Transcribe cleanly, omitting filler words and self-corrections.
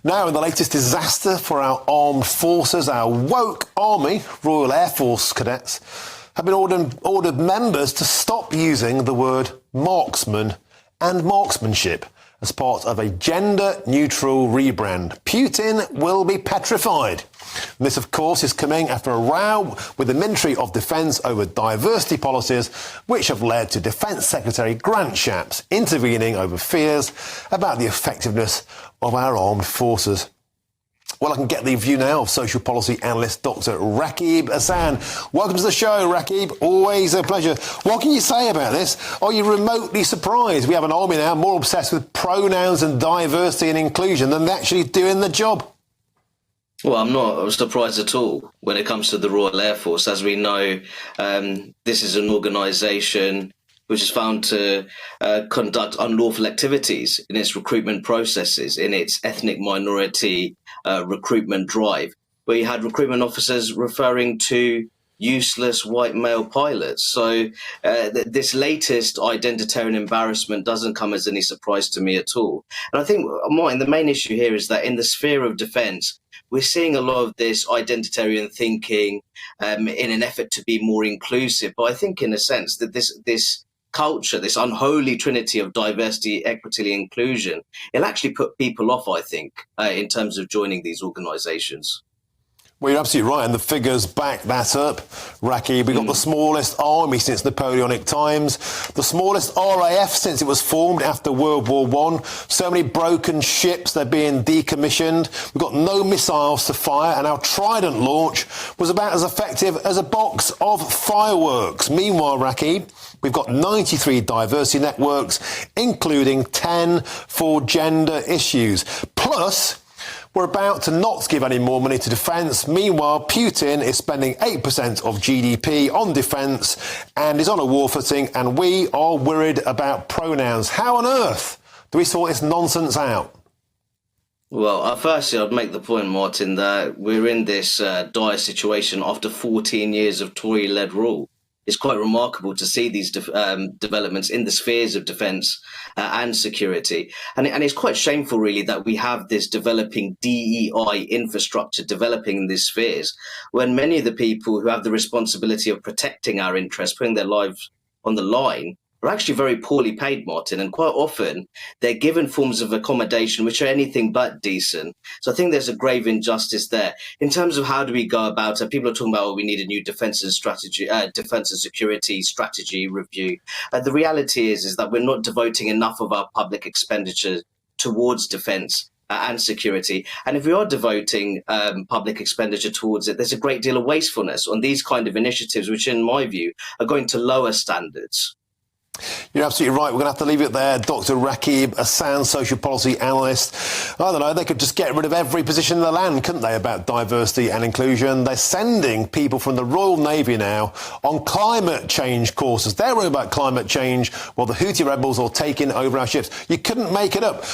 Now, in the latest disaster for our armed forces, our woke Army, Royal Air Force cadets, have been ordered members to stop using the word marksman and marksmanship as part of a gender-neutral rebrand. Putin will be petrified. And this, of course, is coming after a row with the Ministry of Defence over diversity policies, which have led to Defence Secretary Grant Shapps intervening over fears about the effectiveness of our armed forces. Well, I can get the view now of social policy analyst Dr. Rakib Ehsan. Welcome to the show, Rakib. Always a pleasure. What can you say about this? Are you remotely surprised we have an army now more obsessed with pronouns and diversity and inclusion than actually doing the job? Well, I'm not surprised at all when it comes to the Royal Air Force. As we know, this is an organisation which is found to conduct unlawful activities in its recruitment processes, in its ethnic minority recruitment drive, where you had recruitment officers referring to useless white male pilots. So this latest identitarian embarrassment doesn't come as any surprise to me at all. And I think, Martin, the main issue here is that in the sphere of defence, we're seeing a lot of this identitarian thinking in an effort to be more inclusive. But I think, in a sense, that this culture, this unholy trinity of diversity, equity, and inclusion, it'll actually put people off, I think, in terms of joining these organisations. Well, you're absolutely right, and the figures back that up, Rakib. We've got the smallest army since Napoleonic times, the smallest RAF since it was formed after World War I. So many broken ships, they're being decommissioned. We've got no missiles to fire, and our Trident launch was about as effective as a box of fireworks. Meanwhile, Rakib, we've got 93 diversity networks, including 10 for gender issues. Plus, we're about to not give any more money to defence. Meanwhile, Putin is spending 8% of GDP on defence and is on a war footing, and we are worried about pronouns. How on earth do we sort this nonsense out? Well, firstly, I'd make the point, Martin, that we're in this dire situation after 14 years of Tory-led rule. It's quite remarkable to see these developments in the spheres of defence and security. And it's quite shameful, really, that we have this developing DEI infrastructure developing in these spheres, when many of the people who have the responsibility of protecting our interests, putting their lives on the line, are actually very poorly paid, Martin, and quite often they're given forms of accommodation which are anything but decent. So I think there's a grave injustice there. In terms of how do we go about it, people are talking about, we need a new defence and security strategy review. The reality is that we're not devoting enough of our public expenditure towards defence and security. And if we are devoting public expenditure towards it, there's a great deal of wastefulness on these kind of initiatives, which in my view are going to lower standards. You're absolutely right. We're going to have to leave it there. Dr. Rakib Ehsan, social policy analyst. I don't know, they could just get rid of every position in the land, couldn't they, about diversity and inclusion? They're sending people from the Royal Navy now on climate change courses. They're worried about climate change while the Houthi rebels are taking over our ships. You couldn't make it up.